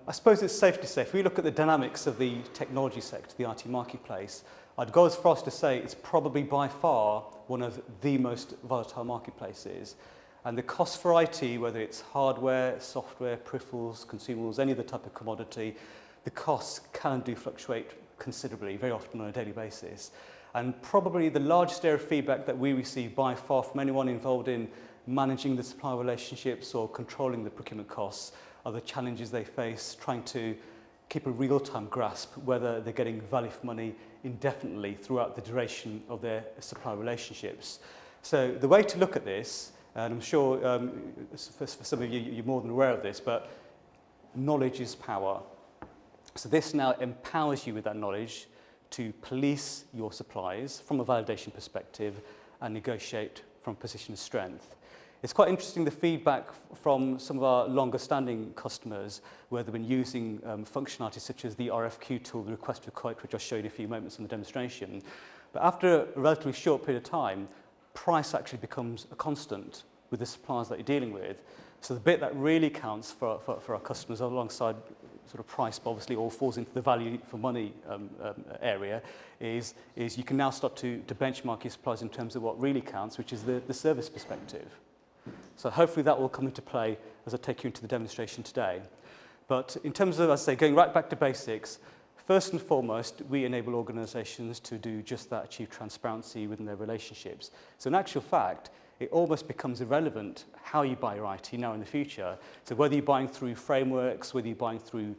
I suppose it's safe to say, if we look at the dynamics of the technology sector, the IT marketplace, I'd go as far as to say it's probably by far one of the most volatile marketplaces. And the cost for IT, whether it's hardware, software, peripherals, consumables, any other type of commodity, the costs can do fluctuate considerably, very often on a daily basis. And probably the largest area of feedback that we receive by far from anyone involved in managing the supplier relationships or controlling the procurement costs are the challenges they face trying to keep a real-time grasp whether they're getting value for money indefinitely throughout the duration of their supplier relationships. So the way to look at this, and I'm sure for some of you, you're more than aware of this, but knowledge is power. So this now empowers you with that knowledge to police your suppliers from a validation perspective and negotiate from a position of strength. It's quite interesting, the feedback from some of our longer standing customers where they've been using functionality such as the RFQ tool, the request for quote, which I'll show you in a few moments in the demonstration. But after a relatively short period of time, price actually becomes a constant with the suppliers that you're dealing with. So the bit that really counts for our customers alongside sort of price, but obviously all falls into the value for money area, is you can now start to benchmark your suppliers in terms of what really counts, which is the service perspective. So hopefully that will come into play as I take you into the demonstration today. But in terms of, as I say, going right back to basics, first and foremost, we enable organisations to do just that, achieve transparency within their relationships. So in actual fact, it almost becomes irrelevant how you buy your IT now in the future. So whether you're buying through frameworks, whether you're buying through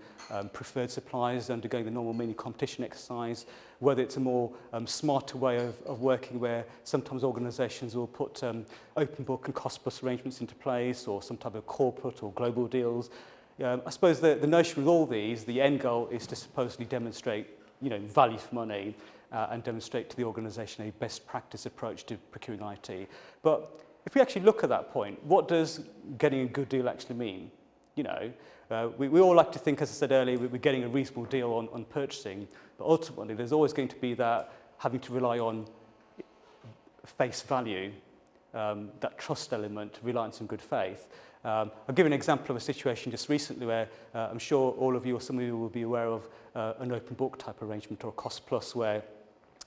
preferred suppliers undergoing the normal mini competition exercise, whether it's a more smarter way of working where sometimes organisations will put open book and cost plus arrangements into place or some type of corporate or global deals. I suppose the notion with all these, the end goal is to supposedly demonstrate value for money and demonstrate to the organisation a best practice approach to procuring IT. But if we actually look at that point, what does getting a good deal actually mean? We all like to think, as I said earlier, we're getting a reasonable deal on purchasing, but ultimately there's always going to be that having to rely on face value, that trust element, reliance on good faith. I'll give an example of a situation just recently where I'm sure all of you or some of you will be aware of an open book type arrangement or a cost plus where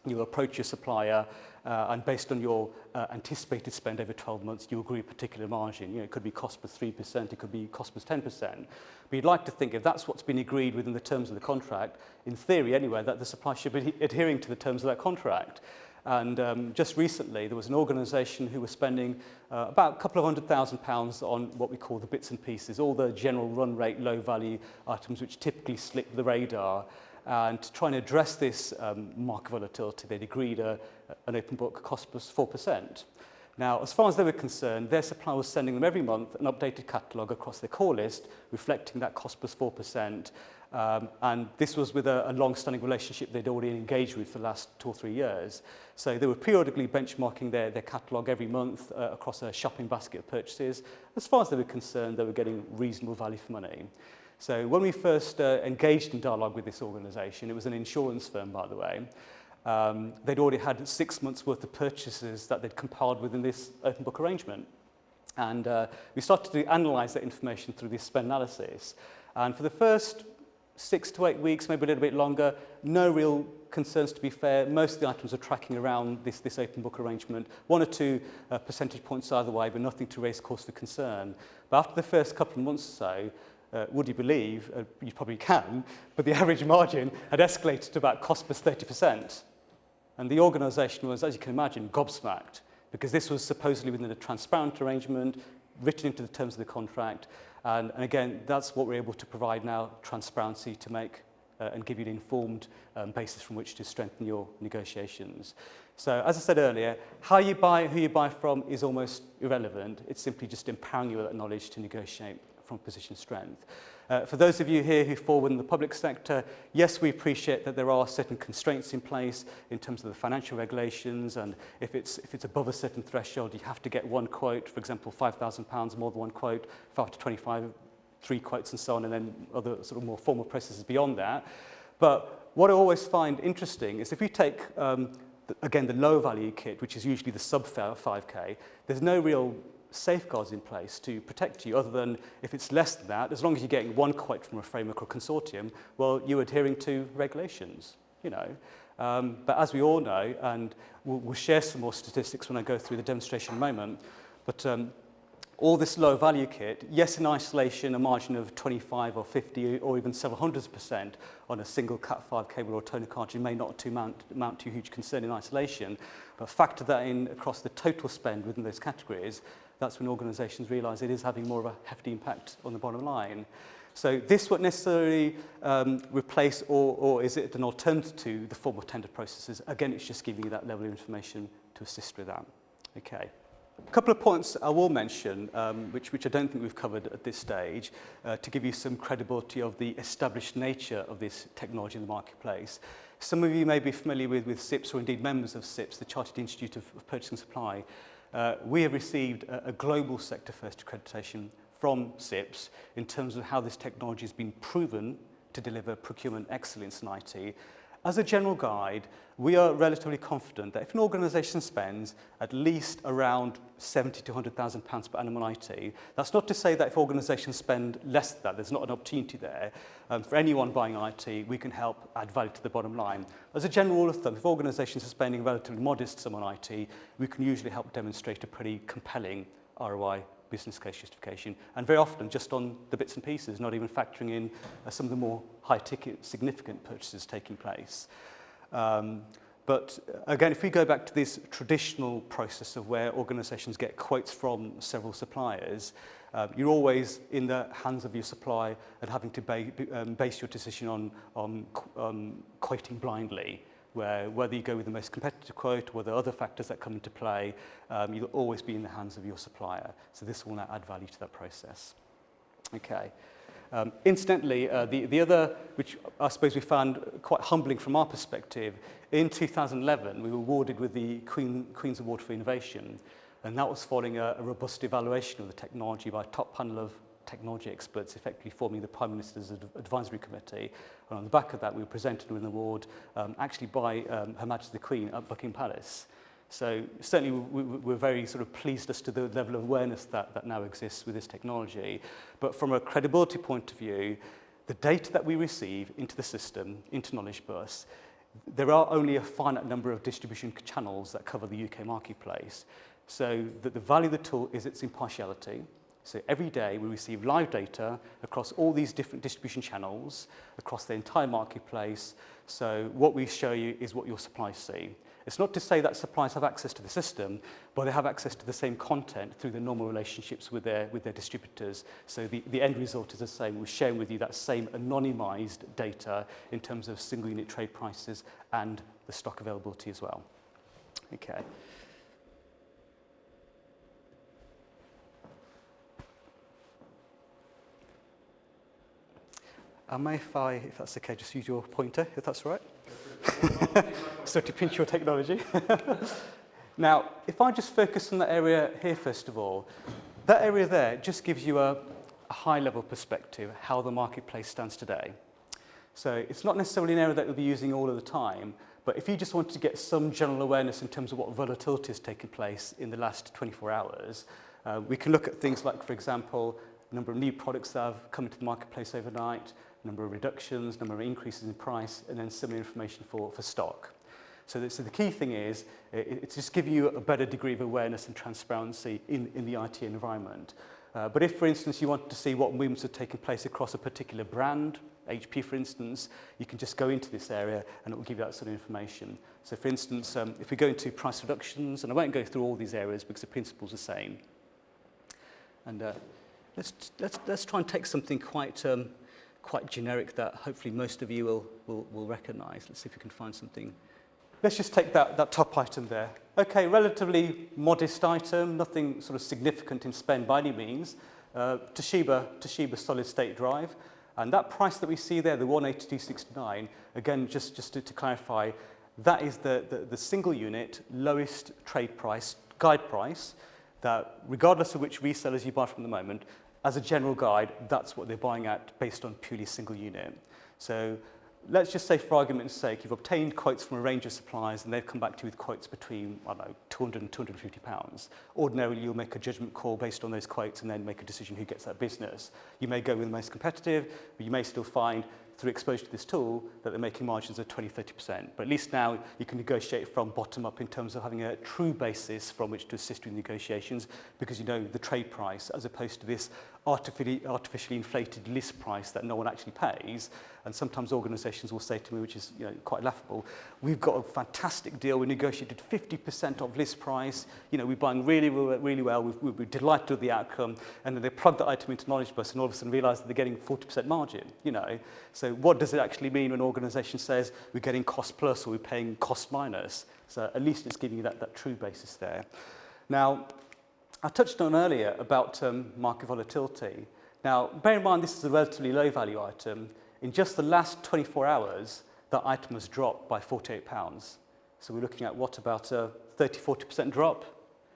you approach your supplier and based on your anticipated spend over 12 months, you agree a particular margin. It could be cost plus 3%, it could be cost plus 10%. But you'd like to think if that's what's been agreed within the terms of the contract, in theory anyway, that the supplier should be adhering to the terms of that contract. And just recently, there was an organisation who was spending about a couple of £100,000 on what we call the bits and pieces, all the general run rate, low value items which typically slip the radar. And to try and address this market volatility, they'd agreed an open book cost plus 4%. Now, as far as they were concerned, their supplier was sending them every month an updated catalogue across their core list, reflecting that cost plus 4%. And this was with a long-standing relationship they'd already engaged with for the last 2 or 3 years. So they were periodically benchmarking their catalogue every month across a shopping basket of purchases. As far as they were concerned, they were getting reasonable value for money. So when we first engaged in dialogue with this organisation, it was an insurance firm, by the way, they'd already had 6 months' worth of purchases that they'd compiled within this open book arrangement. And we started to analyse that information through this spend analysis. And for the first 6 to 8 weeks, maybe a little bit longer, no real concerns to be fair. Most of the items are tracking around this open book arrangement, 1 or 2 percentage points either way, but nothing to raise cause for concern. But after the first couple of months or so, would you believe, you probably can, but the average margin had escalated to about cost plus 30%. And the organisation was, as you can imagine, gobsmacked, because this was supposedly within a transparent arrangement, written into the terms of the contract. And again, that's what we're able to provide now, transparency to make and give you an informed basis from which to strengthen your negotiations. So as I said earlier, how you buy, who you buy from is almost irrelevant. It's simply just empowering you with that knowledge to negotiate from a position of strength. For those of you here who fall within the public sector, yes, we appreciate that there are certain constraints in place in terms of the financial regulations, and if it's above a certain threshold, you have to get one quote, for example, £5,000, more than one quote, 5 to 25, 3 quotes and so on, and then other sort of more formal processes beyond that. But what I always find interesting is if you take, again, the low value kit, which is usually the sub 5K, there's no real safeguards in place to protect you, other than if it's less than that, as long as you're getting one quote from a framework or consortium, well, you're adhering to regulations, you know. But as we all know, and we'll share some more statistics when I go through the demonstration in a moment, but all this low value kit, yes, in isolation, a margin of 25 or 50 or even several hundreds % on a single Cat5 cable or toner cartridge may not amount to a huge concern in isolation, but factor that in across the total spend within those categories, that's when organisations realise it is having more of a hefty impact on the bottom line. So this won't necessarily replace or is it an alternative to the formal tender processes? Again, it's just giving you that level of information to assist with that. Okay. A couple of points I will mention, which I don't think we've covered at this stage, to give you some credibility of the established nature of this technology in the marketplace. Some of you may be familiar with SIPS, or indeed members of SIPS, the Chartered Institute of Purchasing and Supply. We have received a global sector first accreditation from SIPS in terms of how this technology has been proven to deliver procurement excellence in IT. As a general guide, we are relatively confident that if an organisation spends at least around £70,000 to £100,000 per annum on IT, that's not to say that if organisations spend less than that, there's not an opportunity there. For anyone buying IT, we can help add value to the bottom line. As a general rule of thumb, if organisations are spending a relatively modest sum on IT, we can usually help demonstrate a pretty compelling ROI business case justification, and very often just on the bits and pieces, not even factoring in some of the more high-ticket, significant purchases taking place. But again, if we go back to this traditional process of where organisations get quotes from several suppliers, you're always in the hands of your supply and having to base your decision on quoting blindly, where whether you go with the most competitive quote or the other factors that come into play, you'll always be in the hands of your supplier. So this will now add value to that process. Okay. Incidentally, the other, which I suppose we found quite humbling from our perspective, in 2011 we were awarded with the Queen's Award for Innovation, and that was following a robust evaluation of the technology by a top panel of technology experts, effectively forming the Prime Minister's Advisory Committee. And on the back of that, we were presented with an award actually by Her Majesty the Queen at Buckingham Palace. So certainly we're very sort of pleased as to the level of awareness that now exists with this technology. But from a credibility point of view, the data that we receive into the system, into KnowledgeBus, there are only a finite number of distribution channels that cover the UK marketplace. So the value of the tool is its impartiality. So every day we receive live data across all these different distribution channels, across the entire marketplace. So what we show you is what your suppliers see. It's not to say that suppliers have access to the system, but they have access to the same content through the normal relationships with their distributors. So the end result is the same. We're sharing with you that same anonymized data in terms of single unit trade prices and the stock availability as well. Okay. I may, if that's okay, just use your pointer, if that's all right. So to pinch your technology. Now, if I just focus on that area here, first of all, that area there just gives you a high-level perspective how the marketplace stands today. So it's not necessarily an area that we'll be using all of the time, but if you just want to get some general awareness in terms of what volatility has taken place in the last 24 hours, we can look at things like, for example, the number of new products that have come into the marketplace overnight, number of reductions, number of increases in price, and then similar information for stock. So the key thing is, it's just give you a better degree of awareness and transparency in the IT environment. But if, for instance, you want to see what movements are taking place across a particular brand, HP, for instance, you can just go into this area and it will give you that sort of information. So, for instance, if we go into price reductions, and I won't go through all these areas because the principle's the same. And let's try and take something quite generic that hopefully most of you will recognise. Let's see if we can find something. Let's just take that top item there. Okay, relatively modest item, nothing sort of significant in spend by any means. Toshiba solid state drive. And that price that we see there, the 182.69, again, just to clarify, that is the single unit lowest trade price, guide price, that regardless of which resellers you buy from the moment, as a general guide, that's what they're buying at based on purely single unit. So let's just say, for argument's sake, you've obtained quotes from a range of suppliers and they've come back to you with quotes between, I don't know, 200 and 250 pounds. Ordinarily, you'll make a judgment call based on those quotes and then make a decision who gets that business. You may go with the most competitive, but you may still find, through exposure to this tool, that they're making margins of 20-30%. But at least now you can negotiate from bottom up in terms of having a true basis from which to assist with negotiations, because you know the trade price, as opposed to this artificially inflated list price that no one actually pays. And sometimes organisations will say to me, which is quite laughable, we've got a fantastic deal, we negotiated 50% of list price, we're buying really, really well, we're delighted with the outcome, and then they plug that item into KnowledgeBus and all of a sudden realise that they're getting 40% margin, So what does it actually mean when an organisation says we're getting cost plus or we're paying cost minus? So at least it's giving you that true basis there. Now, I touched on earlier about market volatility. Now, bear in mind this is a relatively low value item. In just the last 24 hours, that item has dropped by £48. So we're looking at what, about a 30-40% drop?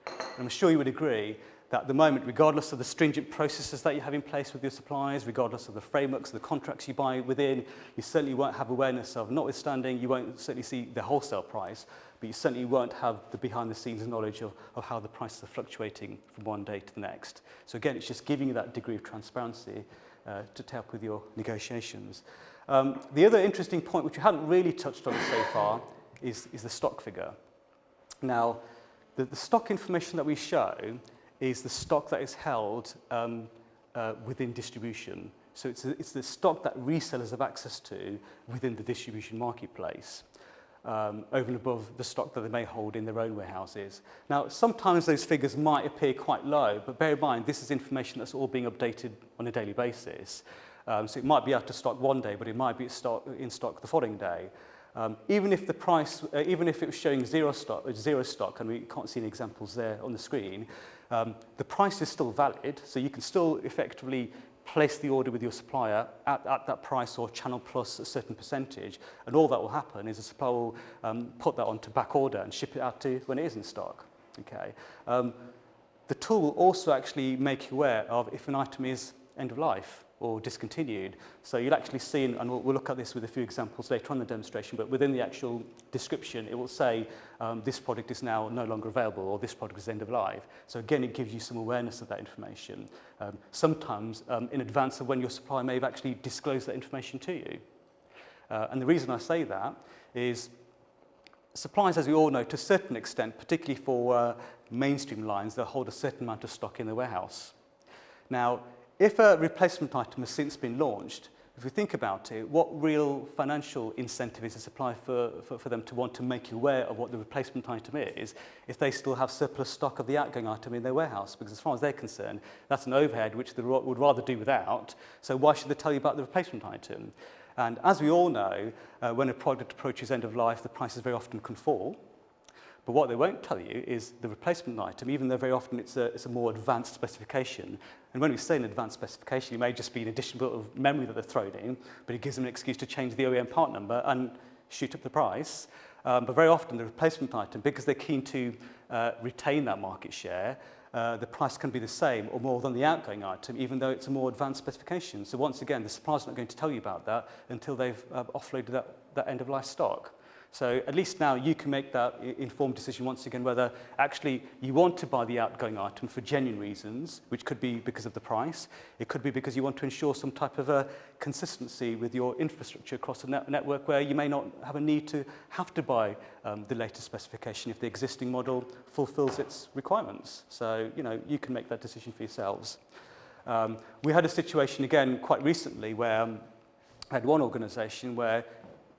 And I'm sure you would agree that at the moment, regardless of the stringent processes that you have in place with your suppliers, regardless of the frameworks of the contracts you buy within, you certainly won't have awareness of, notwithstanding, you won't certainly see the wholesale price, but you certainly won't have the behind-the-scenes knowledge of how the prices are fluctuating from one day to the next. So again, it's just giving you that degree of transparency to help with your negotiations. The other interesting point, which we haven't really touched on so far, is the stock figure. Now, the stock information that we show is the stock that is held within distribution. So it's the stock that resellers have access to within the distribution marketplace, over and above the stock that they may hold in their own warehouses. Now, sometimes those figures might appear quite low, but bear in mind, this is information that's all being updated on a daily basis. So it might be out of stock one day, but it might be in stock the following day. Even if the price, even if it was showing zero stock, and we can't see any examples there on the screen, the price is still valid, so you can still effectively place the order with your supplier at that price or channel plus a certain percentage, and all that will happen is the supplier will put that onto back order and ship it out to when it is in stock. Okay. The tool will also actually make you aware of if an item is end of life or discontinued. So you'll actually see, and we'll look at this with a few examples later on in the demonstration, but within the actual description, it will say this product is now no longer available or this product is end of life. So again, it gives you some awareness of that information, sometimes in advance of when your supplier may have actually disclosed that information to you. And the reason I say that is suppliers, as we all know, to a certain extent, particularly for mainstream lines, they'll hold a certain amount of stock in their warehouse. Now, if a replacement item has since been launched, if we think about it, what real financial incentive is a supplier for them to want to make you aware of what the replacement item is if they still have surplus stock of the outgoing item in their warehouse? Because as far as they're concerned, that's an overhead which they would rather do without. So why should they tell you about the replacement item? And as we all know, when a product approaches end of life, the prices very often can fall. But what they won't tell you is the replacement item, even though very often it's a more advanced specification. And when we say an advanced specification, it may just be an additional bit of memory that they're thrown in, but it gives them an excuse to change the OEM part number and shoot up the price. But very often the replacement item, because they're keen to retain that market share, the price can be the same or more than the outgoing item, even though it's a more advanced specification. So once again, the supplier's not going to tell you about that until they've offloaded that end-of-life stock. So at least now you can make that informed decision once again whether actually you want to buy the outgoing item for genuine reasons, which could be because of the price. It could be because you want to ensure some type of a consistency with your infrastructure across a network where you may not have a need to have to buy the latest specification if the existing model fulfills its requirements. So, you can make that decision for yourselves. We had a situation again quite recently where I had one organisation where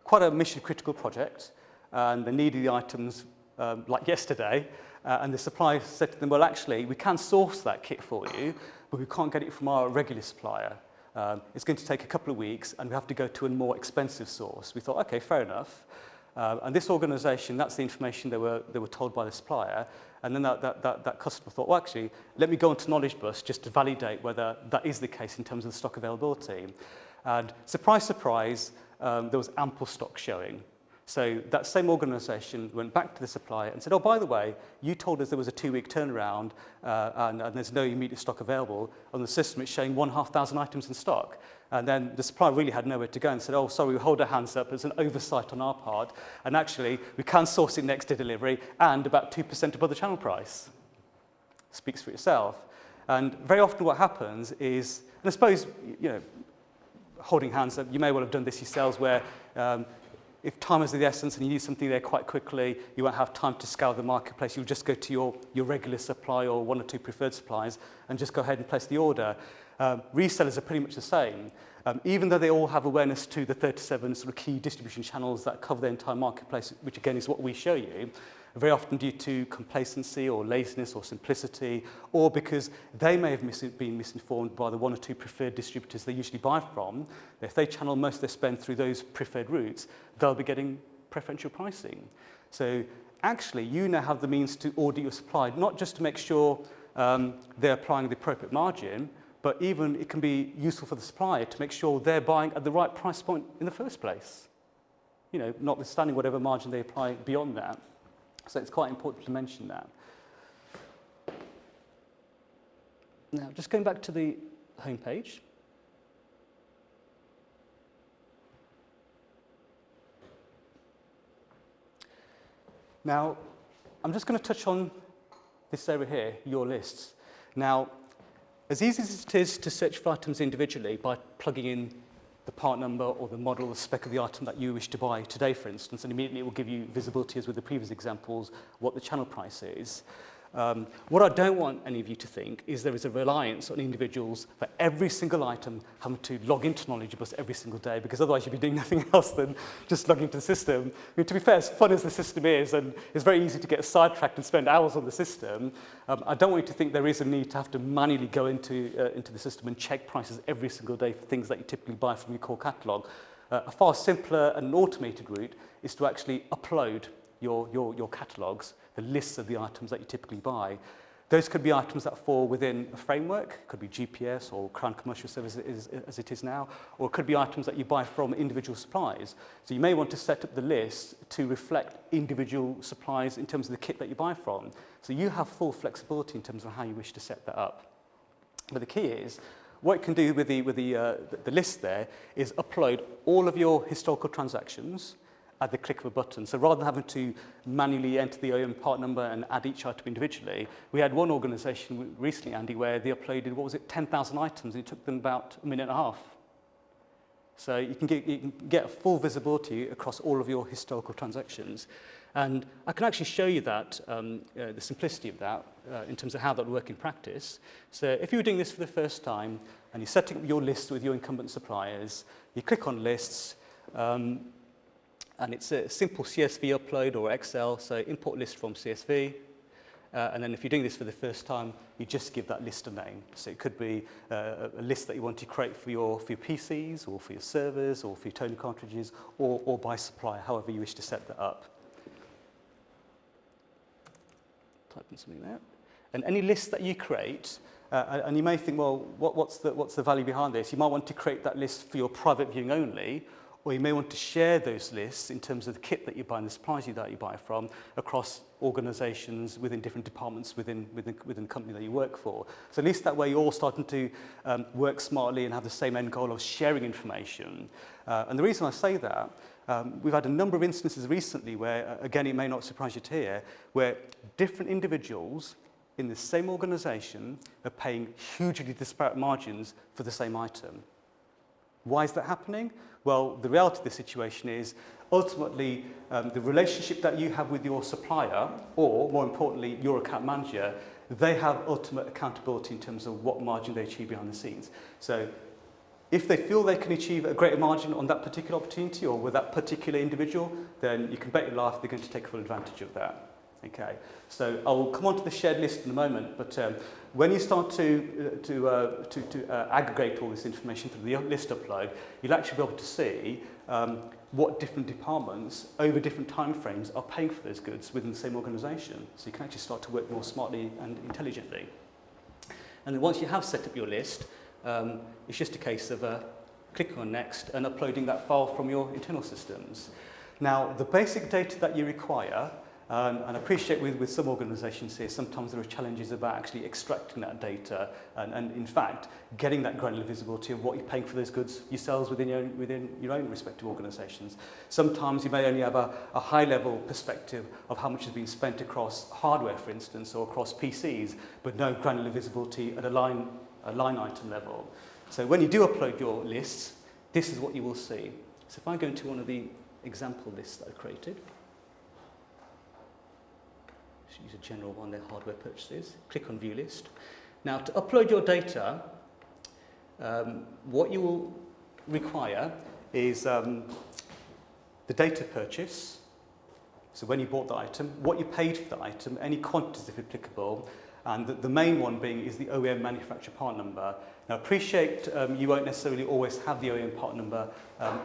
quite a mission-critical project, and they needed the items like yesterday, and the supplier said to them, well, actually, we can source that kit for you, but we can't get it from our regular supplier. It's going to take a couple of weeks, and we have to go to a more expensive source. We thought, okay, fair enough. And this organisation, that's the information they were told by the supplier, and then that customer thought, well, actually, let me go onto KnowledgeBus just to validate whether that is the case in terms of the stock availability. And surprise, surprise, there was ample stock showing. So that same organisation went back to the supplier and said, oh, by the way, you told us there was a 2-week turnaround and there's no immediate stock available. On the system, it's showing 1,500 items in stock. And then the supplier really had nowhere to go and said, oh, sorry, we hold our hands up. It's an oversight on our part. And actually, we can source it next day delivery and about 2% above the channel price. Speaks for itself. And very often what happens is, and I suppose, you know, holding hands up, you may well have done this yourselves where if time is of the essence and you need something there quite quickly, you won't have time to scour the marketplace. You'll just go to your regular supply or 1 or 2 preferred suppliers and just go ahead and place the order. Resellers are pretty much the same. Even though they all have awareness to the 37 sort of key distribution channels that cover the entire marketplace, which again is what we show you, very often due to complacency or laziness or simplicity, or because they may have been misinformed by the 1 or 2 preferred distributors they usually buy from. If they channel most of their spend through those preferred routes, they'll be getting preferential pricing. So actually, you now have the means to audit your supply, not just to make sure they're applying the appropriate margin, but even it can be useful for the supplier to make sure they're buying at the right price point in the first place. You know, notwithstanding whatever margin they apply beyond that. So it's quite important to mention that. Now, just going back to the home page. Now, I'm just going to touch on this area here, your lists. Now, as easy as it is to search for items individually by plugging in the part number or the model or spec of the item that you wish to buy today, for instance, and immediately it will give you visibility, as with the previous examples, what the channel price is. What I don't want any of you to think is there is a reliance on individuals for every single item having to log into KnowledgeBus every single day, because otherwise you'd be doing nothing else than just logging into the system. I mean, to be fair, as fun as the system is, and it's very easy to get sidetracked and spend hours on the system, I don't want you to think there is a need to have to manually go into the system and check prices every single day for things that you typically buy from your core catalogue. A far simpler and automated route is to actually upload your catalogues, the lists of the items that you typically buy. Those could be items that fall within a framework, could be GPS or Crown Commercial Service as it is now, or it could be items that you buy from individual suppliers. So you may want to set up the list to reflect individual suppliers in terms of the kit that you buy from. So you have full flexibility in terms of how you wish to set that up. But the key is, what it can do with the list there is upload all of your historical transactions at the click of a button. So rather than having to manually enter the OEM part number and add each item individually, we had one organisation recently, Andy, where they uploaded, 10,000 items, and it took them about a minute and a half. So you can get full visibility across all of your historical transactions. And I can actually show you that, the simplicity of that, in terms of how that would work in practice. So if you were doing this for the first time, and you're setting up your list with your incumbent suppliers, you click on lists, and it's a simple CSV upload or Excel, so import list from CSV. And then if you're doing this for the first time, you just give that list a name. So it could be a list that you want to create for your PCs, or for your servers, or for your toner cartridges, or by supplier, however you wish to set that up. Type in something there. And any list that you create, and you may think, well, what's the value behind this? You might want to create that list for your private viewing only, or you may want to share those lists in terms of the kit that you buy and the supplies that you buy from across organisations within different departments within the company that you work for. So at least that way you're all starting to work smartly and have the same end goal of sharing information. And the reason I say that, we've had a number of instances recently where, again, it may not surprise you to hear, where different individuals in the same organisation are paying hugely disparate margins for the same item. Why is that happening? Well, the reality of the situation is, ultimately, the relationship that you have with your supplier, or more importantly, your account manager, they have ultimate accountability in terms of what margin they achieve behind the scenes. So if they feel they can achieve a greater margin on that particular opportunity or with that particular individual, then you can bet your life they're going to take full advantage of that. Okay, so I will come on to the shared list in a moment, but when you start to aggregate all this information through the list upload, you'll actually be able to see what different departments over different timeframes are paying for those goods within the same organisation. So you can actually start to work more smartly and intelligently. And then once you have set up your list, it's just a case of clicking on next and uploading that file from your internal systems. Now, the basic data that you require, and I appreciate with some organisations here, sometimes there are challenges about actually extracting that data and in fact, getting that granular visibility of what you're paying for those goods yourselves within your own respective organisations. Sometimes you may only have a high-level perspective of how much has been spent across hardware, for instance, or across PCs, but no granular visibility at a line item level. So when you do upload your lists, this is what you will see. So if I go into one of the example lists that I created, use a general one, their hardware purchases. Click on View List. Now, to upload your data, what you will require is the data purchase. So when you bought the item, what you paid for the item, any quantities if applicable, and the main one being is the OEM manufacturer part number. Now, appreciate you won't necessarily always have the OEM part number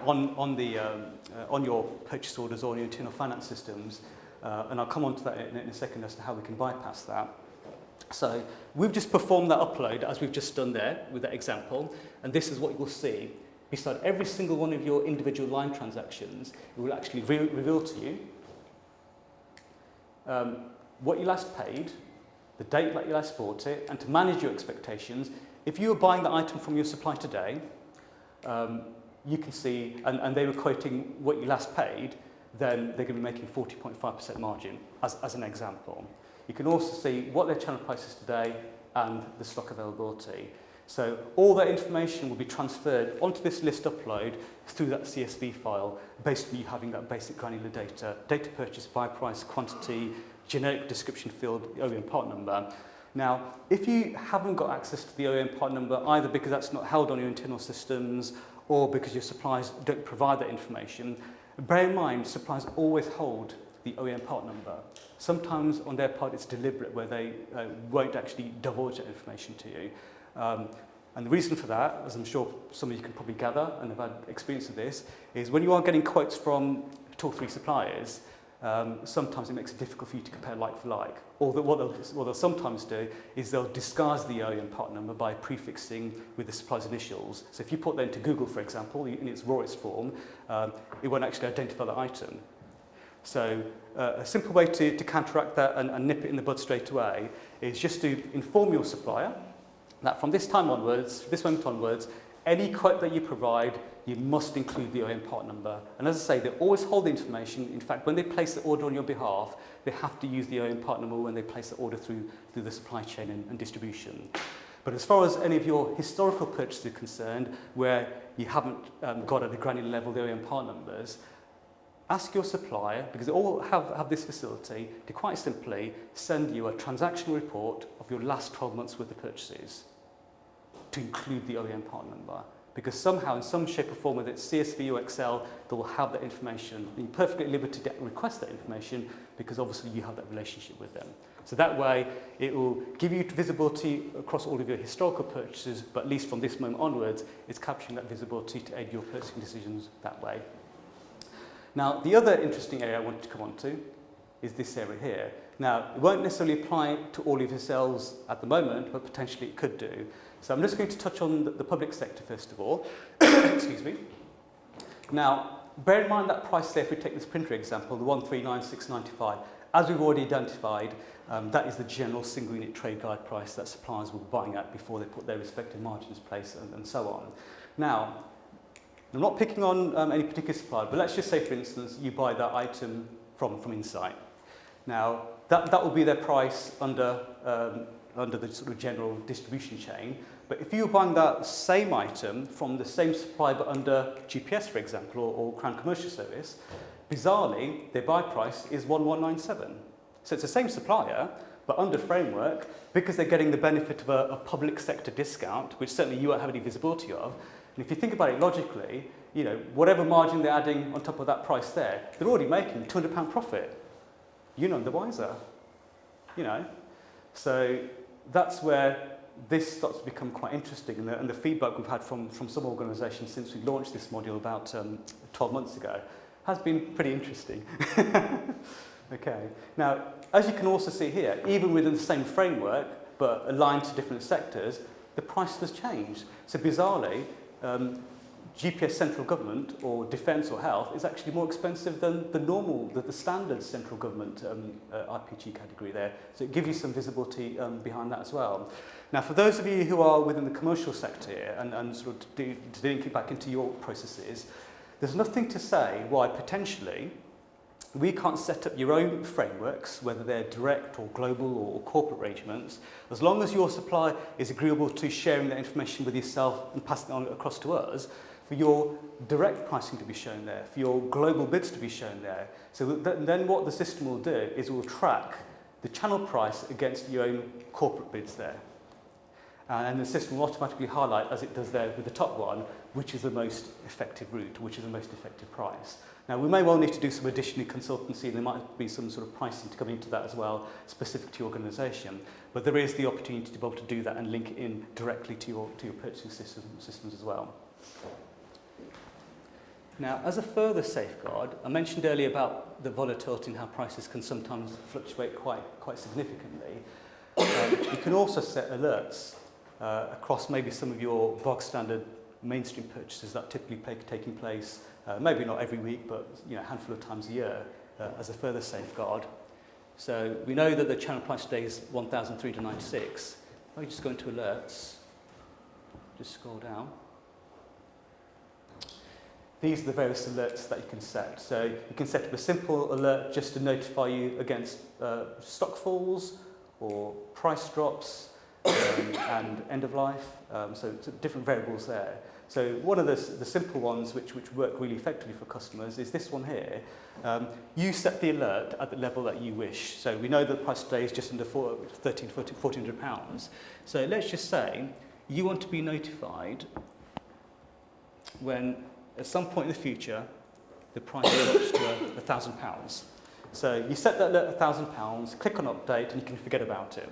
on your purchase orders or on your internal finance systems. And I'll come on to that in a second as to how we can bypass that. So we've just performed that upload as we've just done there with that example, and this is what you will see. Beside every single one of your individual line transactions, it will actually reveal to you what you last paid, the date that you last bought it, and to manage your expectations, if you were buying the item from your supplier today, you can see, and they were quoting what you last paid, then they're going to be making 40.5% margin, as an example. You can also see what their channel price is today and the stock availability. So all that information will be transferred onto this list upload through that CSV file, based on you having that basic granular data purchase, buy price, quantity, generic description field, the OEM part number. Now, if you haven't got access to the OEM part number, either because that's not held on your internal systems or because your suppliers don't provide that information, bear in mind, suppliers always hold the OEM part number. Sometimes on their part it's deliberate where they won't actually divulge that information to you. And the reason for that, as I'm sure some of you can probably gather and have had experience of this, is when you are getting quotes from 2 or 3 suppliers, sometimes it makes it difficult for you to compare like for like. Or what they'll sometimes do is they'll disguise the OEM part number by prefixing with the supplier's initials. So if you put that into Google, for example, in its rawest form, it won't actually identify the item. So a simple way to counteract that and nip it in the bud straight away is just to inform your supplier that from this moment onwards, any quote that you provide, you must include the OEM part number. And as I say, they always hold the information. In fact, when they place the order on your behalf, they have to use the OEM part number when they place the order through the supply chain and distribution. But as far as any of your historical purchases are concerned, where you haven't got at the granular level the OEM part numbers, ask your supplier, because they all have this facility, to quite simply send you a transactional report of your last 12 months worth of purchases to include the OEM part number. Because somehow, in some shape or form, whether it's CSV or Excel, they will have that information. You're perfectly at liberty to request that information because obviously you have that relationship with them. So that way, it will give you visibility across all of your historical purchases, but at least from this moment onwards, it's capturing that visibility to aid your purchasing decisions that way. Now, the other interesting area I wanted to come on to is this area here. Now, it won't necessarily apply to all of your sales at the moment, but potentially it could do. So I'm just going to touch on the public sector first of all. Excuse me. Now, bear in mind that price there, if we take this printer example, the 139,695, as we've already identified, that is the general single unit trade guide price that suppliers will be buying at before they put their respective margins in place and so on. Now, I'm not picking on any particular supplier, but let's just say, for instance, you buy that item from Insight. Now, that will be their price under the sort of general distribution chain. But if you were buying that same item from the same supplier but under GPS, for example, or Crown Commercial Service, bizarrely, their buy price is 1197. So it's the same supplier, but under framework, because they're getting the benefit of a public sector discount, which certainly you won't have any visibility of. And if you think about it logically, you know, whatever margin they're adding on top of that price there, they're already making £200 profit. You're none the wiser, you know. So that's where this starts to become quite interesting, and the feedback we've had from some organisations since we launched this module about 12 months ago has been pretty interesting. Okay. Now, as you can also see here, even within the same framework, but aligned to different sectors, the price has changed. So bizarrely, GPS central government or defence or health is actually more expensive than the standard central government IPG category there. So it gives you some visibility behind that as well. Now, for those of you who are within the commercial sector here and sort of to link it back into your processes, there's nothing to say why potentially we can't set up your own frameworks, whether they're direct or global or corporate arrangements, as long as your supplier is agreeable to sharing that information with yourself and passing it on across to us, for your direct pricing to be shown there, for your global bids to be shown there. So then what the system will do is it will track the channel price against your own corporate bids there. And the system will automatically highlight, as it does there with the top one, which is the most effective route, which is the most effective price. Now, we may well need to do some additional consultancy, and there might be some sort of pricing to come into that as well, specific to your organisation. But there is the opportunity to be able to do that and link it in directly to your purchasing systems as well. Now, as a further safeguard, I mentioned earlier about the volatility and how prices can sometimes fluctuate quite significantly. You can also set alerts across maybe some of your bog standard mainstream purchases that typically taking place, maybe not every week, but a handful of times a year as a further safeguard. So we know that the channel price today is 1,396. If I just go into alerts, just scroll down. These are the various alerts that you can set. So you can set up a simple alert just to notify you against stock falls or price drops and end of life. So different variables there. So one of the simple ones which work really effectively for customers is this one here. You set the alert at the level that you wish. So we know that the price today is just under £1,400. So let's just say you want to be notified when at some point in the future the price drops to £1,000. So you set that alert at £1,000, click on update, and you can forget about it.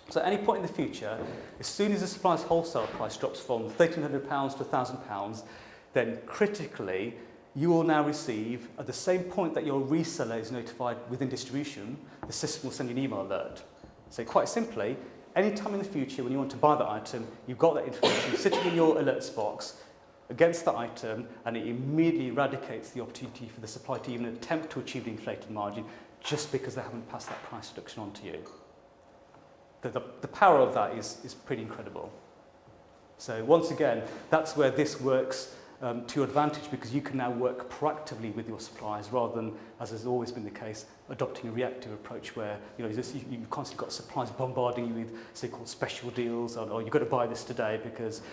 So at any point in the future, as soon as the supplier's wholesale price drops from £1,300 to £1,000, then critically, you will now receive, at the same point that your reseller is notified within distribution, the system will send you an email alert. So quite simply, any time in the future when you want to buy that item, you've got that information sitting in your alerts box against that item, and it immediately eradicates the opportunity for the supplier to even attempt to achieve the inflated margin just because they haven't passed that price reduction on to you. The power of that is pretty incredible. So once again, that's where this works to your advantage, because you can now work proactively with your suppliers rather than, as has always been the case, adopting a reactive approach where you've constantly got suppliers bombarding you with so-called special deals, or you've got to buy this today because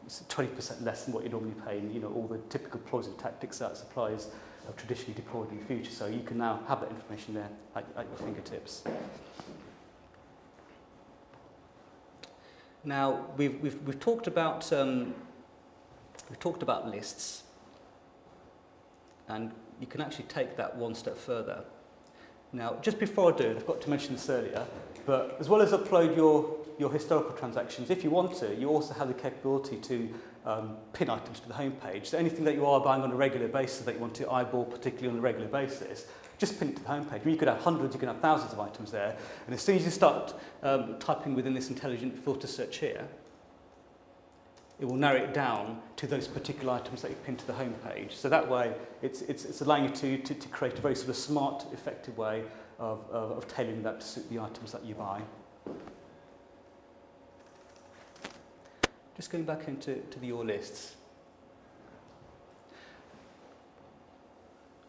it's 20% less than what you normally pay, and all the typical ploys and tactics that suppliers have traditionally deployed in the future. So you can now have that information there at your fingertips. Now we've talked about lists, and you can actually take that one step further. Now, just before I do it, I've got to mention this earlier, but as well as upload your historical transactions, if you want to, you also have the capability to pin items to the home page. So anything that you are buying on a regular basis that you want to eyeball particularly on a regular basis, just pin it to the home page. You could have hundreds, you could have thousands of items there, and as soon as you start typing within this intelligent filter search here, it will narrow it down to those particular items that you pin to the home page. So that way, it's allowing you to create a very sort of smart, effective way of tailoring that to suit the items that you buy. Just going back into your lists.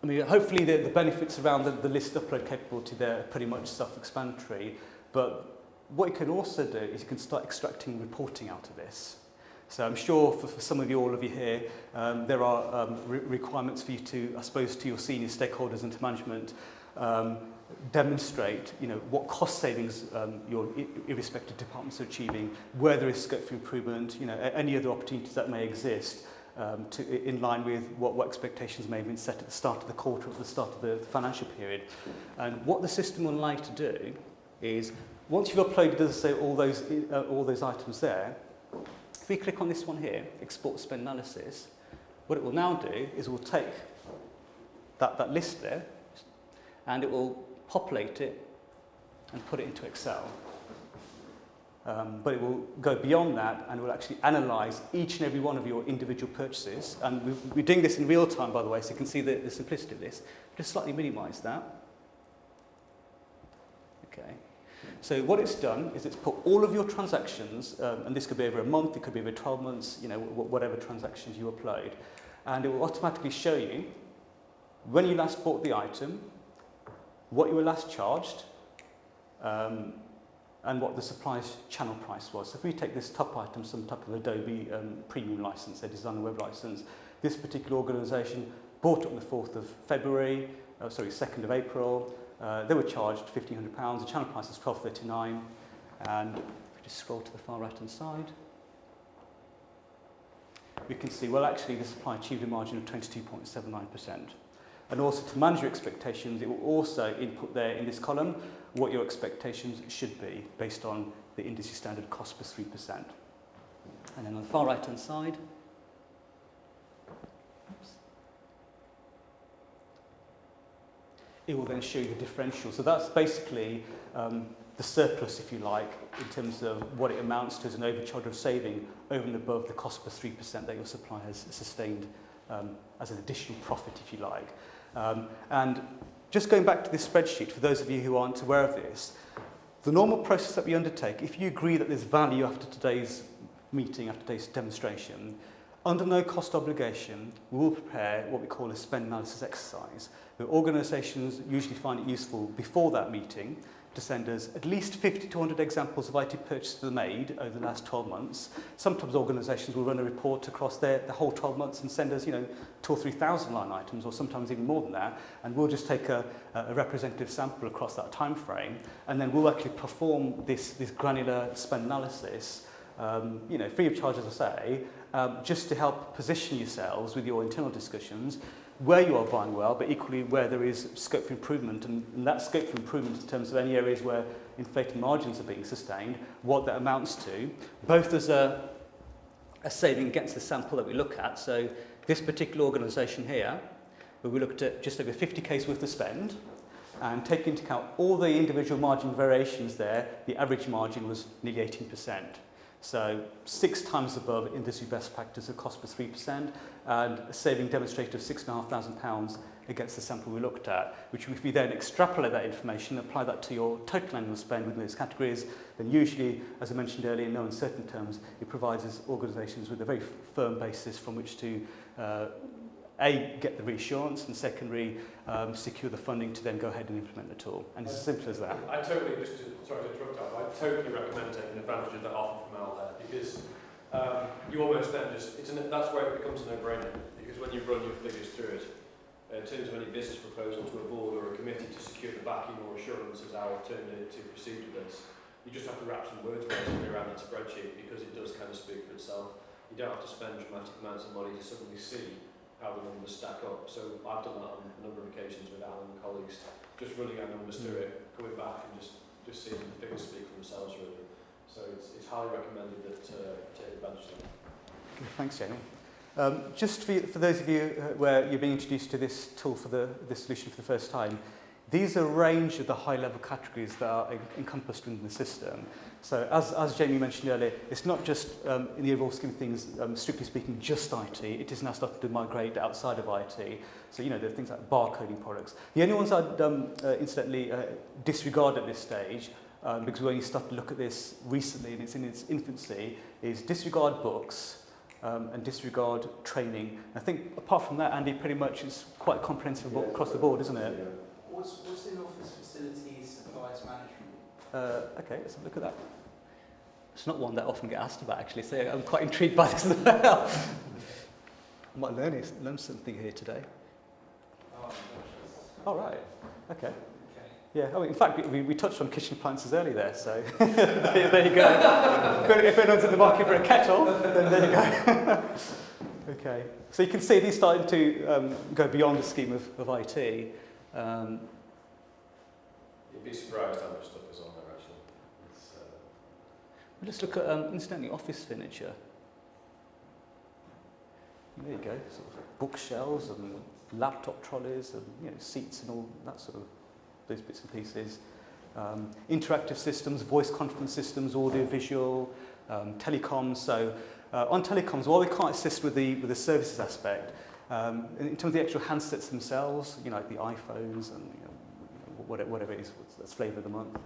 I mean, hopefully the benefits around the list upload capability there are pretty much self-explanatory, but what you can also do is you can start extracting reporting out of this. So I'm sure for some of you, all of you here, there are requirements for you to, I suppose, to your senior stakeholders and to management, demonstrate, what cost savings your irrespective departments are achieving, where there is scope for improvement, any other opportunities that may exist in line with what expectations may have been set at the start of the quarter or at the start of the financial period. And what the system will allow you to do is, once you've uploaded, as I say, all those items there, if we click on this one here, Export Spend Analysis, what it will now do is it will take that list there and it will populate it and put it into Excel. but it will go beyond that and will actually analyse each and every one of your individual purchases. And we're doing this in real time, by the way, so you can see the simplicity of this. Just slightly minimise that. Okay. So what it's done is it's put all of your transactions, and this could be over a month, it could be over 12 months, you know, whatever transactions you upload, and it will automatically show you when you last bought the item, what you were last charged, and what the supplier's channel price was. So if we take this top item, some type of Adobe premium license, a designer web license, this particular organisation bought it on the 4th of February, 2nd of April. They were charged £1,500. The channel price is £12.39, and if we just scroll to the far right hand side, we can see, well, actually the supplier achieved a margin of 22.79%. And also to manage your expectations, it will also input there in this column what your expectations should be based on the industry standard cost plus 3%. And then on the far right hand side, it will then show you the differential. So that's basically the surplus, if you like, in terms of what it amounts to as an overcharge of saving over and above the cost plus 3% that your supplier has sustained as an additional profit, if you like. And just going back to this spreadsheet, for those of you who aren't aware of this, the normal process that we undertake, if you agree that there's value after today's meeting, after today's demonstration, under no cost obligation, we will prepare what we call a spend analysis exercise. The organisations usually find it useful before that meeting to send us at least 50 to 100 examples of IT purchases that are made over the last 12 months. Sometimes organisations will run a report across the whole 12 months and send us, 2,000 or 3,000 line items, or sometimes even more than that, and we'll just take a representative sample across that time frame, and then we'll actually perform this granular spend analysis, free of charge, as I say, just to help position yourselves with your internal discussions where you are buying well, but equally where there is scope for improvement, and that scope for improvement in terms of any areas where inflated margins are being sustained, what that amounts to, both as a saving against the sample that we look at. So this particular organisation here, where we looked at just over 50k's worth of spend, and taking into account all the individual margin variations there, the average margin was nearly 18%. So 6 times above industry best practice of cost per 3%, and a saving demonstrated of £6,500 against the sample we looked at, which if you then extrapolate that information, apply that to your total annual spend within those categories, then usually, as I mentioned earlier, in no uncertain terms, it provides us organisations with a very firm basis from which to A, get the reassurance, and secondly, secure the funding to then go ahead and implement the tool. And it's as simple as that. I totally, sorry to interrupt, I totally recommend taking advantage of that offer from Al there, because you almost then that's where it becomes a no-brainer, because when you run your figures through it, in terms of any business proposal to a board or a committee to secure the backing or assurance, as Al termed it, to proceed with this, you just have to wrap some words around that spreadsheet, because it does kind of speak for itself. You don't have to spend dramatic amounts of money to suddenly see how the numbers stack up. So I've done that on a number of occasions with Alan and colleagues, just running our numbers through it, coming back and just seeing the figures speak for themselves really. So it's highly recommended that take advantage of that. Okay, thanks, Jamie. Just for those of you where you're being introduced to this tool this solution for the first time, these are a range of the high-level categories that are encompassed within the system. So as Jamie mentioned earlier, it's not just in the overall scheme of things, strictly speaking, just IT. It is now starting to migrate outside of IT. So, there are things like barcoding products. The only ones I'd incidentally disregard at this stage, because we only started to look at this recently and it's in its infancy, is disregard books and disregard training. I think apart from that, Andy, pretty much it's quite comprehensive across the board, isn't it? Yeah. What's in office facilities supplies management? Okay, let's have a look at that. It's not one that I often get asked about, actually, so I'm quite intrigued by this as well. I might learn something here today. Oh, gosh. All right, okay. Okay. Yeah, in fact, we touched on kitchen appliances earlier there, so there you go. If anyone's in the market for a kettle, then there you go. Okay, so you can see these starting to go beyond the scheme of IT. You'd be surprised how much stuff is on there actually. Let's look at incidentally office furniture. There you go, sort of bookshelves and laptop trolleys and seats and all that sort of those bits and pieces. interactive systems, voice conference systems, audio, visual, telecoms. So on telecoms, while we can't assist with the services aspect, in terms of the actual handsets themselves, like the iPhones and whatever it is, that's flavour of the month,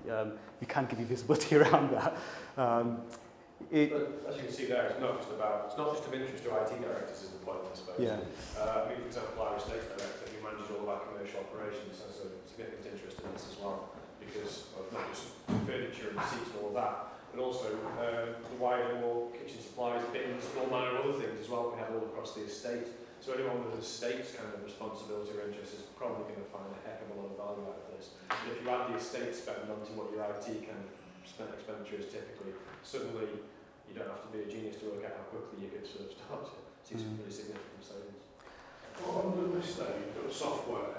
we can give you visibility around that. But as you can see there, it's not just of interest to IT directors is the point, I suppose. Yeah. For example, our estates director, who manages all of our commercial operations, has a significant interest in this as well, because of not just furniture and seats and all that, but also the wider, more kitchen supplies, bins, all manner of other things as well we have all across the estate. So anyone with an estate's kind of responsibility or interest is probably going to find a heck of a lot of value out of this. And if you add the estate spend onto what your IT kind of expenditure is typically, suddenly you don't have to be a genius to work out how quickly you could sort of start to see some really significant savings. On the estate, you've got software.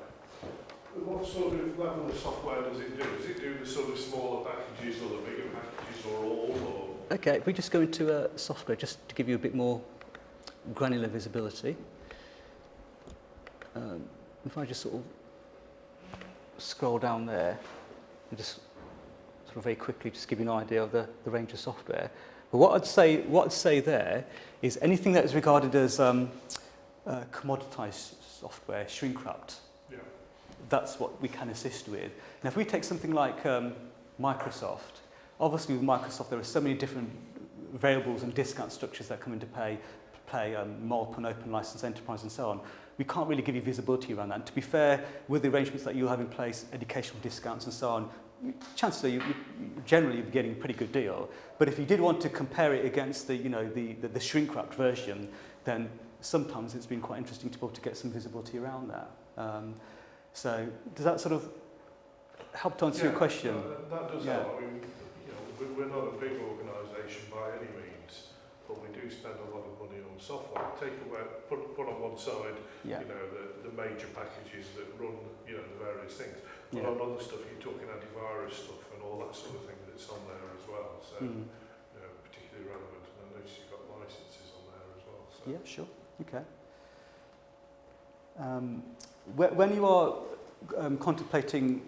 What sort of level of software does it do? Does it do the sort of smaller packages or the bigger packages or all? Or? Okay, if we just go into software, just to give you a bit more granular visibility. If I just sort of scroll down there and just sort of very quickly just give you an idea of the range of software. But what I'd say there is anything that is regarded as commoditized software, shrink-wrapped. Yeah. That's what we can assist with. Now, if we take something like Microsoft, obviously with Microsoft there are so many different variables and discount structures that come into play, MOLP and open license enterprise and so on. We can't really give you visibility around that. And to be fair, with the arrangements that you'll have in place, educational discounts and so on, chances are you generally be getting a pretty good deal. But if you did want to compare it against the shrink-wrapped version, then sometimes it's been quite interesting to be able to get some visibility around that. So does that sort of help to answer your question? That does help. I mean, we're not a big organisation by any means, but we do spend a lot of money on software. Put on one side, the major packages that run, the various things. But on other stuff, you're talking antivirus stuff and all that sort of thing that's on there as well. So, particularly relevant. And I notice you've got licenses on there as well. So. Yeah, sure. Okay. When you are contemplating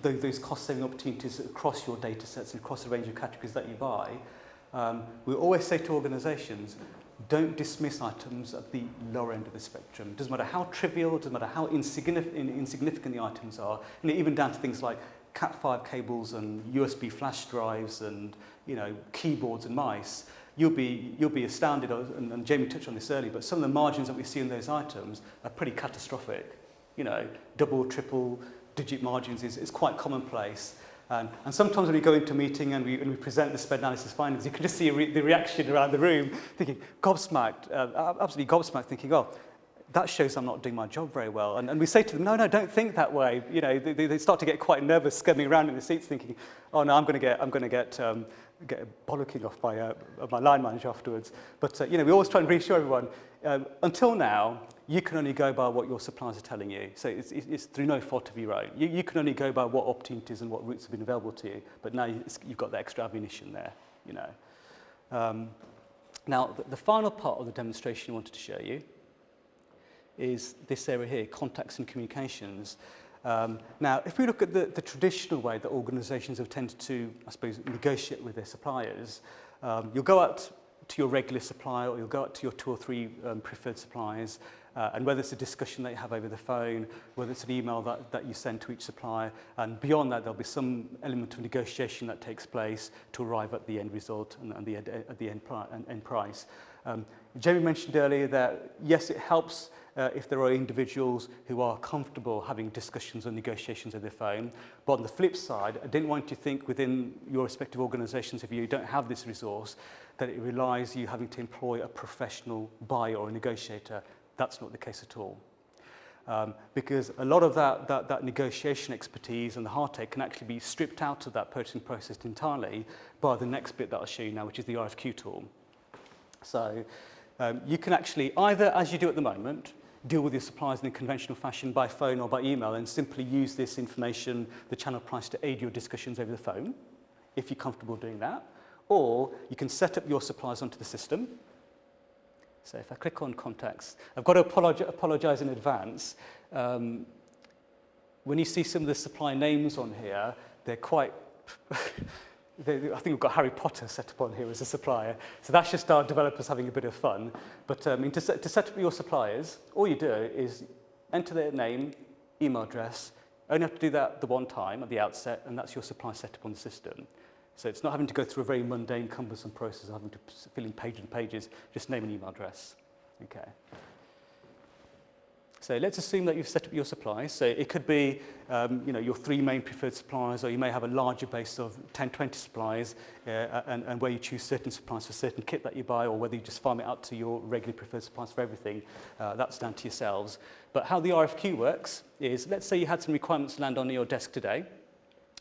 those cost-saving opportunities across your data sets and across the range of categories that you buy, we always say to organisations, don't dismiss items at the lower end of the spectrum. It doesn't matter how trivial, it doesn't matter how insignificant the items are, and even down to things like Cat5 cables and USB flash drives and keyboards and mice. You'll be astounded, and Jamie touched on this earlier, but some of the margins that we see in those items are pretty catastrophic. Double, triple digit margins is quite commonplace. And sometimes when we go into a meeting and we present the spend analysis findings, you can just see the reaction around the room, thinking, gobsmacked, absolutely gobsmacked, thinking, oh, that shows I'm not doing my job very well. And we say to them, no, don't think that way. They start to get quite nervous, skimming around in the seats, thinking, oh no, I'm going to get a bollocking off by my line manager afterwards. But we always try and reassure everyone. Until now, you can only go by what your suppliers are telling you. So it's through no fault of your own. You can only go by what opportunities and what routes have been available to you. But now you've got the extra ammunition there. Now, the final part of the demonstration I wanted to show you is this area here, contacts and communications. Now, if we look at the traditional way that organisations have tended to, I suppose, negotiate with their suppliers, you'll go out to your regular supplier or you'll go out to your 2 or 3 preferred suppliers, and whether it's a discussion that you have over the phone, whether it's an email that you send to each supplier, and beyond that there'll be some element of negotiation that takes place to arrive at the end result and at the end price. Jamie mentioned earlier that yes, it helps if there are individuals who are comfortable having discussions or negotiations over the phone. But on the flip side, I didn't want you to think within your respective organisations, if you don't have this resource, that it relies you having to employ a professional buyer or a negotiator. That's not the case at all. Because a lot of that negotiation expertise and the heartache can actually be stripped out of that purchasing process entirely by the next bit that I'll show you now, which is the RFQ tool. So you can actually either, as you do at the moment, deal with your suppliers in a conventional fashion by phone or by email and simply use this information, the channel price, to aid your discussions over the phone, if you're comfortable doing that. Or you can set up your suppliers onto the system. So if I click on contacts, I've got to apologise in advance. when you see some of the supply names on here, they're quite, I think we've got Harry Potter set up on here as a supplier. So that's just our developers having a bit of fun. But I mean, to set up your suppliers, all you do is enter their name, email address. Only have to do that the one time at the outset, and that's your supply setup on the system. So it's not having to go through a very mundane, cumbersome process of having to fill in pages and pages, just name and email address. Okay. So let's assume that you've set up your supplies. So it could be your 3 main preferred suppliers, or you may have a larger base of 10, 20 suppliers, and where you choose certain suppliers for certain kit that you buy, or whether you just farm it out to your regularly preferred suppliers for everything. That's down to yourselves. But how the RFQ works is, let's say you had some requirements land on your desk today.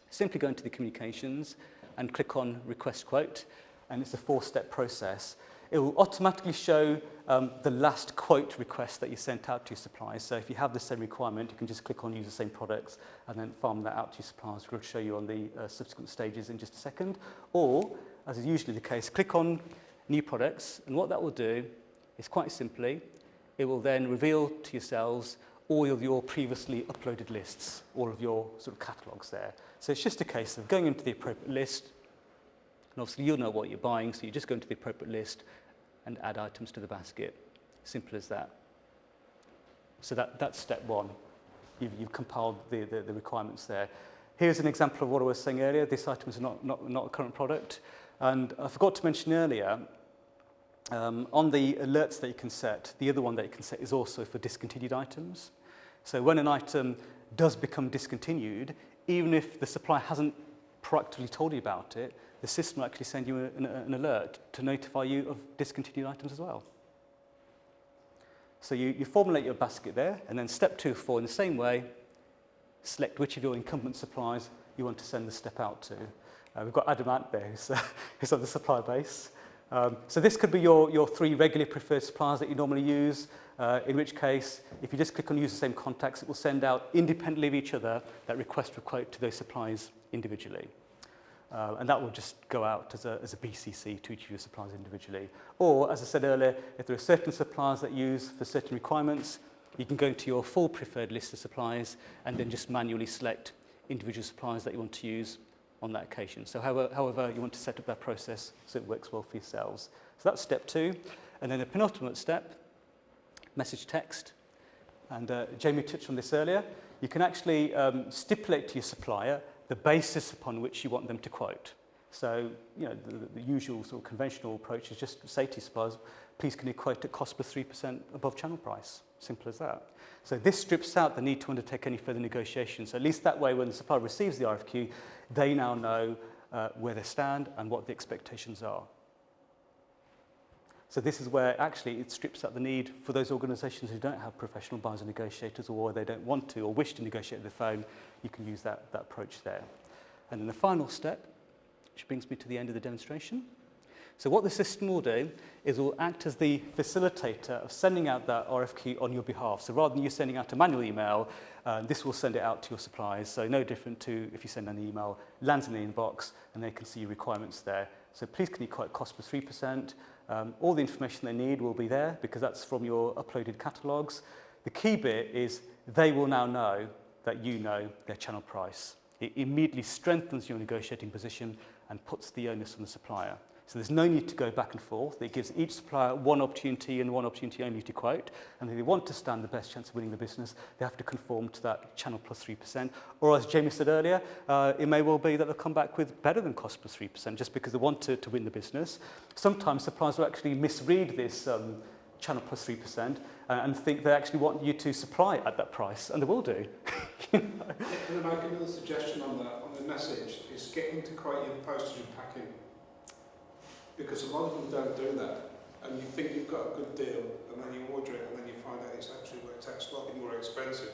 Simply go into the communications and click on Request Quote, and it's a 4-step process. It will automatically show the last quote request that you sent out to your suppliers. So if you have the same requirement, you can just click on Use the Same Products and then farm that out to your suppliers. We'll show you on the subsequent stages in just a second. Or, as is usually the case, click on New Products, and what that will do is quite simply, it will then reveal to yourselves all of your previously uploaded lists, all of your sort of catalogues there. So it's just a case of going into the appropriate list, and obviously you'll know what you're buying, so you just go into the appropriate list and add items to the basket. Simple as that. So that's step 1. You've compiled the requirements there. Here's an example of what I was saying earlier. This item is not a current product. And I forgot to mention earlier, on the alerts that you can set, the other one that you can set is also for discontinued items. So when an item does become discontinued, even if the supplier hasn't proactively told you about it, the system will actually send you an alert to notify you of discontinued items as well. So you formulate your basket there, and then step 2, 4, in the same way, select which of your incumbent suppliers you want to send the step out to. We've got Adamant there, who's on the supplier base. So this could be your 3 regularly preferred suppliers that you normally use, in which case, if you just click on Use the Same Contacts, it will send out independently of each other that request for quote to those suppliers individually. And that will just go out as a BCC to each of your suppliers individually. Or, as I said earlier, if there are certain suppliers that use for certain requirements, you can go into your full preferred list of suppliers and then just manually select individual suppliers that you want to use on that occasion. So however you want to set up that process so it works well for yourselves. So that's step 2. And then the penultimate step, message text. And Jamie touched on this earlier. You can actually stipulate to your supplier the basis upon which you want them to quote. So, the usual sort of conventional approach is just say to your suppliers, please can you quote at cost plus 3% above channel price? Simple as that. So this strips out the need to undertake any further negotiations. So at least that way, when the supplier receives the RFQ, they now know where they stand and what the expectations are. So this is where actually it strips out the need for those organisations who don't have professional buyers and negotiators, or they don't want to or wish to negotiate the phone. You can use that approach there. And then the final step, which brings me to the end of the demonstration. So what the system will do is it will act as the facilitator of sending out that RFQ on your behalf. So rather than you sending out a manual email, this will send it out to your suppliers. So no different to if you send an email, lands in the inbox, and they can see your requirements there. So please can you quote cost plus 3%. All the information they need will be there because that's from your uploaded catalogues. The key bit is they will now know that you know their channel price. It immediately strengthens your negotiating position and puts the onus on the supplier. So there's no need to go back and forth. It gives each supplier one opportunity and one opportunity only to quote. And if they want to stand the best chance of winning the business, they have to conform to that channel plus 3%. Or as Jamie said earlier, it may well be that they'll come back with better than cost plus 3% just because they want to win the business. Sometimes suppliers will actually misread this channel plus 3% and think they actually want you to supply at that price, and they will do. Can I make another suggestion on the message? Is getting to quote your postage and packing. Because a lot of them don't do that, and you think you've got a good deal, and then you order it, and then you find out it's actually slightly more expensive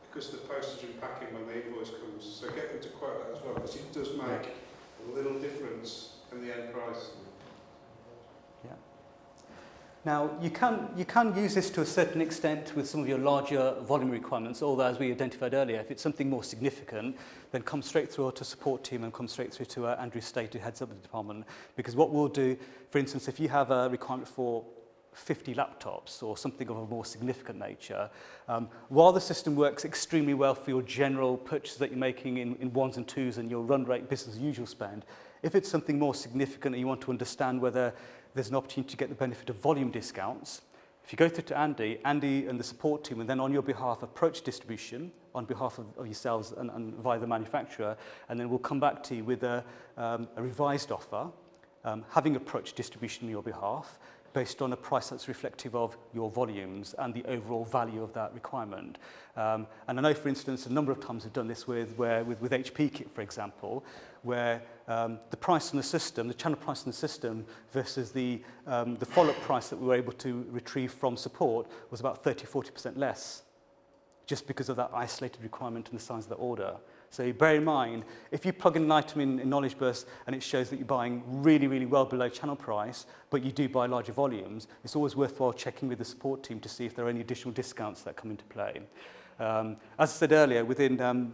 because the postage and packing when the invoice comes. So get them to quote that as well, because it does make a little difference in the end price. Yeah. Now you can use this to a certain extent with some of your larger volume requirements, although as we identified earlier, if it's something more significant, then come straight through to support team and come straight through to Andrew State, who heads up the department. Because what we'll do, for instance, if you have a requirement for 50 laptops or something of a more significant nature, while the system works extremely well for your general purchases that you're making in ones and twos and your run rate business as usual spend, if it's something more significant and you want to understand whether there's an opportunity to get the benefit of volume discounts, if you go through to Andy and the support team will then on your behalf approach distribution on behalf of yourselves and via the manufacturer, and then we'll come back to you with a revised offer, having approached distribution on your behalf, based on a price that's reflective of your volumes and the overall value of that requirement. And I know, for instance, a number of times we've done this with HP Kit, for example, where the price on the system, the channel price on the system versus the follow-up price that we were able to retrieve from support was about 30-40% less, just because of that isolated requirement and the size of the order. So bear in mind, if you plug in an item in KnowledgeBus and it shows that you're buying really, really well below channel price, but you do buy larger volumes, it's always worthwhile checking with the support team to see if there are any additional discounts that come into play. As I said earlier, within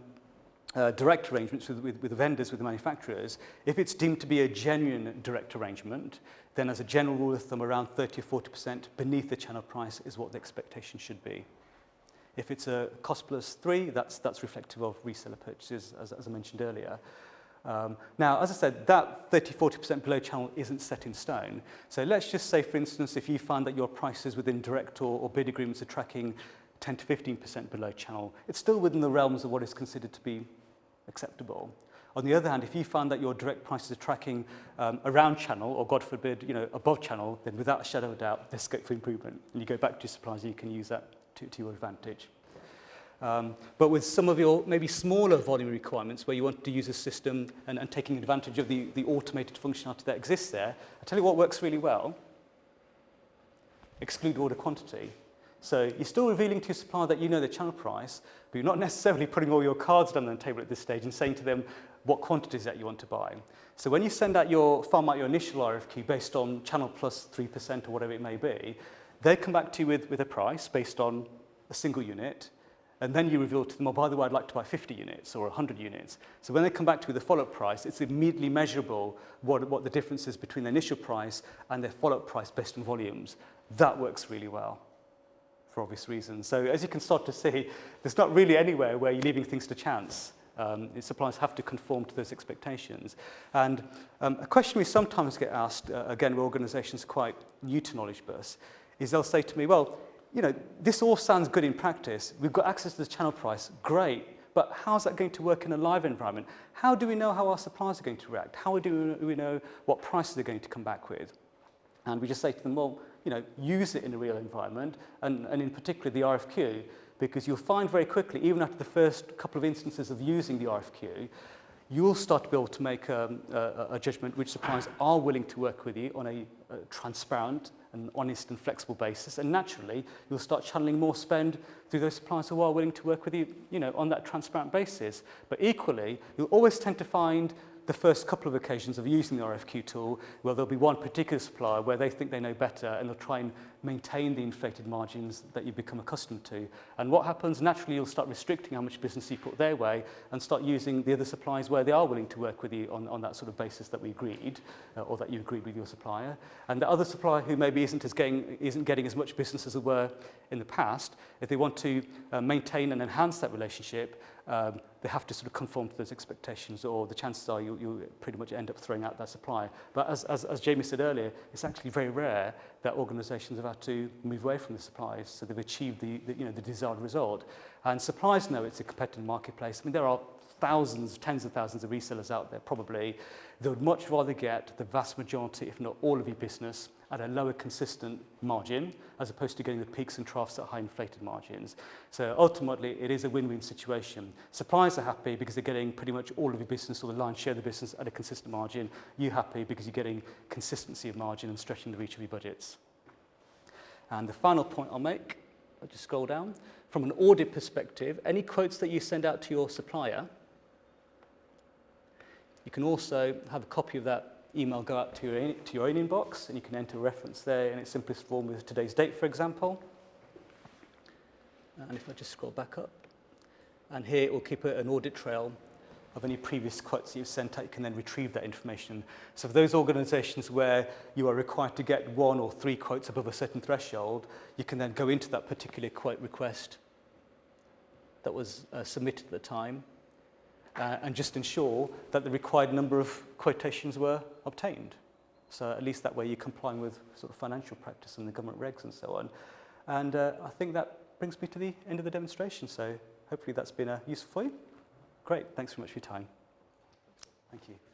direct arrangements with the vendors, with the manufacturers, if it's deemed to be a genuine direct arrangement, then as a general rule of thumb, around 30 or 40% beneath the channel price is what the expectation should be. If it's a cost plus 3, that's reflective of reseller purchases, as I mentioned earlier. Now, as I said, that 30-40% below channel isn't set in stone. So let's just say, for instance, if you find that your prices within direct or bid agreements are tracking 10 to 15% below channel, it's still within the realms of what is considered to be acceptable. On the other hand, if you find that your direct prices are tracking around channel, or God forbid, above channel, then without a shadow of doubt, there's scope for improvement. And you go back to your suppliers, you can use that to your advantage. But with some of your maybe smaller volume requirements where you want to use a system and taking advantage of the automated functionality that exists there, I'll tell you what works really well. Exclude order quantity. So you're still revealing to your supplier that you know the channel price, but you're not necessarily putting all your cards down on the table at this stage and saying to them what quantities that you want to buy. So when you send out farm out your initial RFQ based on channel plus 3% or whatever it may be, they come back to you with a price based on a single unit, and then you reveal to them, oh, by the way, I'd like to buy 50 units or 100 units. So when they come back to you with a follow-up price, it's immediately measurable what the difference is between the initial price and their follow-up price based on volumes. That works really well for obvious reasons. So as you can start to see, there's not really anywhere where you're leaving things to chance. Suppliers have to conform to those expectations. And a question we sometimes get asked, again, where organizations are quite new to KnowledgeBus, is they'll say to me, well, this all sounds good in practice. We've got access to the channel price. Great. But how's that going to work in a live environment? How do we know how our suppliers are going to react? How do we know what prices they're going to come back with? And we just say to them, well, use it in a real environment, and in particular the RFQ, because you'll find very quickly, even after the first couple of instances of using the RFQ, you'll start to be able to make a judgment which suppliers are willing to work with you on a transparent and honest and flexible basis. And naturally, you'll start channeling more spend through those suppliers who are willing to work with you, on that transparent basis. But equally, you'll always tend to find the first couple of occasions of using the RFQ tool where there'll be one particular supplier where they think they know better and they'll try and maintain the inflated margins that you've become accustomed to. And what happens, naturally, you'll start restricting how much business you put their way and start using the other suppliers where they are willing to work with you on that sort of basis that we agreed, or that you agreed with your supplier. And the other supplier who maybe isn't getting as much business as they were in the past, if they want to maintain and enhance that relationship, they have to sort of conform to those expectations, or the chances are you'll pretty much end up throwing out that supplier. But as Jamie said earlier, it's actually very rare that organisations have had to move away from the suppliers, so they've achieved the desired result. And suppliers know it's a competitive marketplace. I mean, there are thousands, tens of thousands of resellers out there probably. They would much rather get the vast majority, if not all of your business, at a lower consistent margin, as opposed to getting the peaks and troughs at high inflated margins. So ultimately, it is a win-win situation. Suppliers are happy because they're getting pretty much all of your business, or the lion's share of the business, at a consistent margin. You're happy because you're getting consistency of margin and stretching the reach of your budgets. And the final point I'll make, I'll just scroll down. From an audit perspective, any quotes that you send out to your supplier, you can also have a copy of that email go out to your own inbox, and you can enter a reference there in its simplest form with today's date, for example. And if I just scroll back up, and here it will keep an audit trail of any previous quotes that you've sent out. You can then retrieve that information. So for those organisations where you are required to get 1 or 3 quotes above a certain threshold, you can then go into that particular quote request that was submitted at the time and just ensure that the required number of quotations were obtained. So at least that way you're complying with sort of financial practice and the government regs and so on. And I think that brings me to the end of the demonstration. So hopefully that's been useful for you. Great, thanks very much for your time. Thank you.